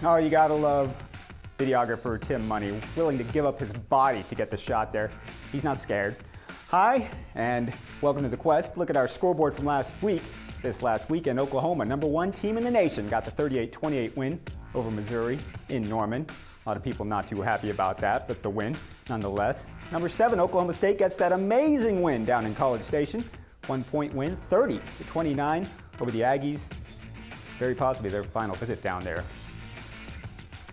Oh, you gotta love videographer Tim Money, willing to give up his body to get the shot there. He's not scared. Hi, and welcome to The Quest. Look at our scoreboard from last week. This last weekend, Oklahoma, #1 team in the nation, got the 38-28 win over Missouri in Norman. A lot of people not too happy about that, but the win nonetheless. #7, Oklahoma State gets that amazing win down in College Station. 1-point win, 30-29 over the Aggies. Very possibly their final visit down there.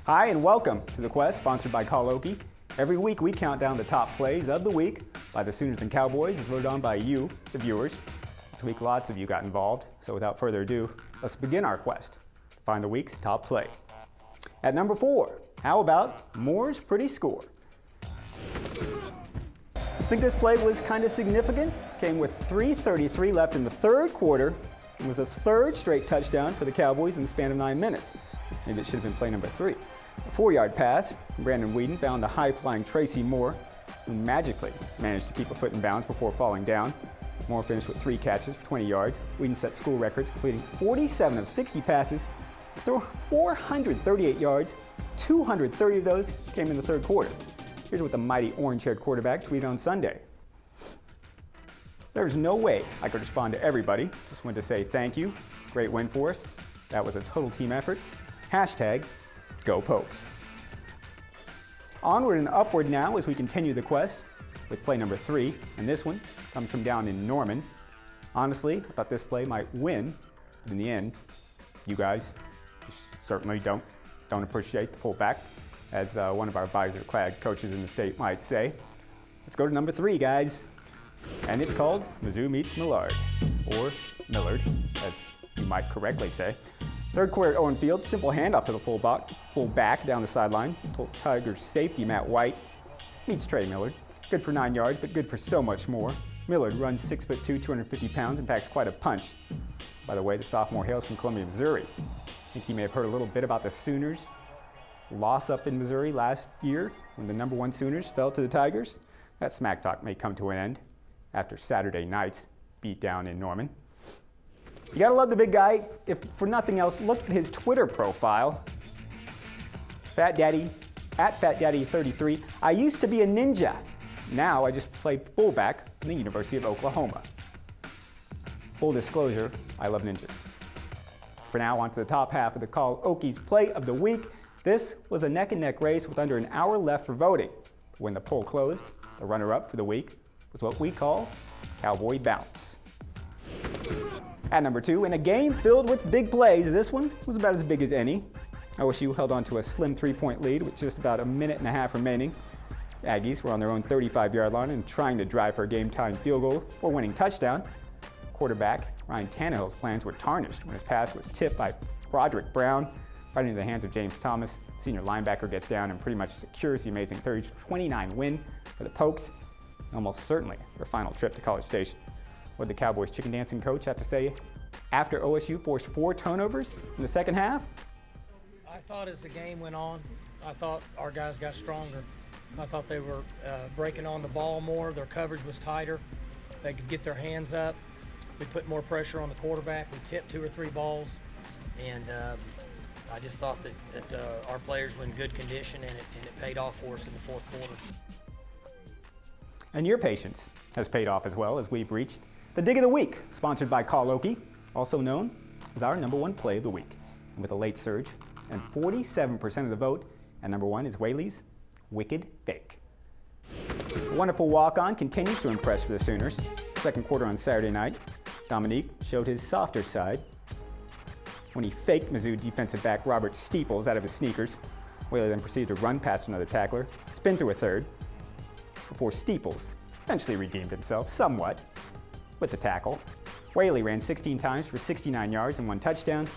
Hi, and welcome to The Quest, sponsored by Call Okie. Every week we count down the top plays of the week by the Sooners and Cowboys, as voted on by you, the viewers. This week lots of you got involved, so without further ado, let's begin our quest to find the week's top play. At number 4, how about Moore's Pretty Score? I think this play was kind of significant. Came with 3:33 left in the third quarter. It was a third straight touchdown for the Cowboys in the span of 9 minutes. Maybe it should have been play number 3. A 4-yard pass. Brandon Weeden found the high-flying Tracy Moore, who magically managed to keep a foot in bounds before falling down. Moore finished with 3 catches for 20 yards. Weeden set school records, completing 47 of 60 passes, threw 438 yards. 230 of those came in the third quarter. Here's what the mighty orange-haired quarterback tweeted on Sunday. There's no way I could respond to everybody. Just wanted to say thank you. Great win for us. That was a total team effort. Hashtag Go Pokes. Onward and upward now as we continue the quest with play number 3, and this one comes from down in Norman. Honestly, I thought this play might win, but in the end, you guys just certainly don't appreciate the fullback, as one of our visor-clad coaches in the state might say. Let's go to number 3, guys, and it's called Mizzou meets Millard, or Millard, as you might correctly say. Third quarter at Owen Field, simple handoff to the fullback down the sideline. Tigers safety Matt White meets Trey Millard. Good for 9 yards, but good for so much more. Millard runs 6'2", 250 pounds, and packs quite a punch. By the way, the sophomore hails from Columbia, Missouri. I think you may have heard a little bit about the Sooners' loss up in Missouri last year when the #1 Sooners fell to the Tigers. That smack talk may come to an end after Saturday night's beatdown in Norman. You gotta love the big guy. If for nothing else, look at his Twitter profile. Fat Daddy, at FatDaddy33. I used to be a ninja. Now I just play fullback from the University of Oklahoma. Full disclosure, I love ninjas. For now, on to the top half of the Call Okie's play of the week. This was a neck-and-neck race with under an hour left for voting. When the poll closed, the runner-up for the week was what we call Cowboy Bounce. At number 2, in a game filled with big plays, this one was about as big as any. OSU held on to a slim 3-point lead with just about a minute and a half remaining. The Aggies were on their own 35-yard line and trying to drive for a game-tying field goal or winning touchdown. Quarterback Ryan Tannehill's plans were tarnished when his pass was tipped by Broderick Brown right into the hands of James Thomas. Senior linebacker gets down and pretty much secures the amazing 30-29 win for the Pokes, and almost certainly their final trip to College Station. What did the Cowboys chicken dancing coach have to say after OSU forced 4 turnovers in the second half? I thought as the game went on, I thought our guys got stronger. I thought they were breaking on the ball more. Their coverage was tighter. They could get their hands up. We put more pressure on the quarterback. We tipped 2 or 3 balls. And I just thought that our players were in good condition, and it paid off for us in the fourth quarter. And your patience has paid off as well, as we've reached the Dig of the Week, sponsored by Call Okie, also known as our #1 play of the week. And with a late surge and 47% of the vote, and #1 is Whaley's Wicked Fake. The wonderful walk-on continues to impress for the Sooners. Second quarter on Saturday night, Dominique showed his softer side when he faked Mizzou defensive back Robert Steeples out of his sneakers. Whaley then proceeded to run past another tackler, spin through a third, before Steeples eventually redeemed himself somewhat with the tackle. Whaley ran 16 times for 69 yards and 1 touchdown,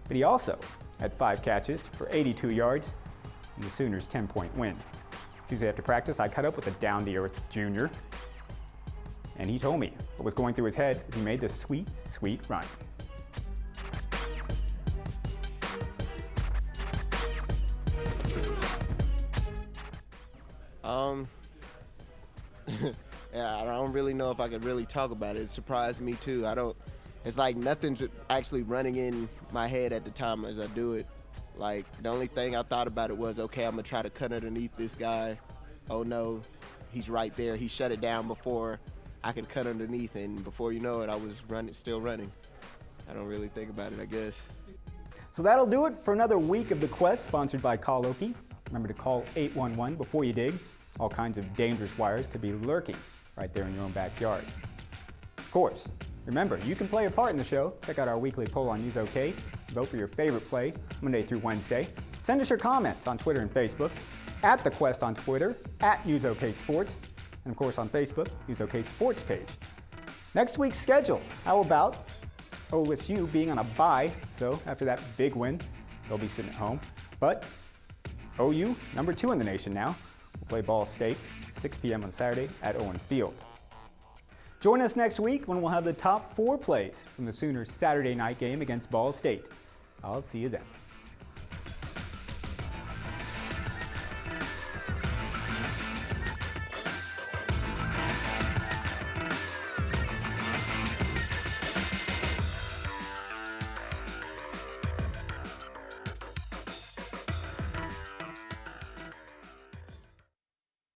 but he also had 5 catches for 82 yards in the Sooners' 10-point win. Tuesday after practice, I caught up with a down-to-earth junior, and he told me what was going through his head as he made this sweet, sweet run. Yeah, I don't really know if I could really talk about it. It surprised me too. It's like nothing's actually running in my head at the time as I do it. Like, the only thing I thought about it was, okay, I'm going to try to cut underneath this guy. Oh, no, he's right there. He shut it down before I could cut underneath, and before you know it, I was still running. I don't really think about it, I guess. So that'll do it for another week of The Quest, sponsored by Call Okie. Remember to call 811 before you dig. All kinds of dangerous wires could be lurking right there in your own backyard. Of course, remember, you can play a part in the show. Check out our weekly poll on Use OK. Vote for your favorite play Monday through Wednesday. Send us your comments on Twitter and Facebook, at The Quest on Twitter, at Use OK Sports, and of course on Facebook, Use OK Sports page. Next week's schedule, how about OSU being on a bye, so after that big win, they'll be sitting at home. But OU, number 2 in the nation now, will play Ball State, 6 p.m. on Saturday at Owen Field. Join us next week when we'll have the top 4 plays from the Sooners' Saturday night game against Ball State. I'll see you then.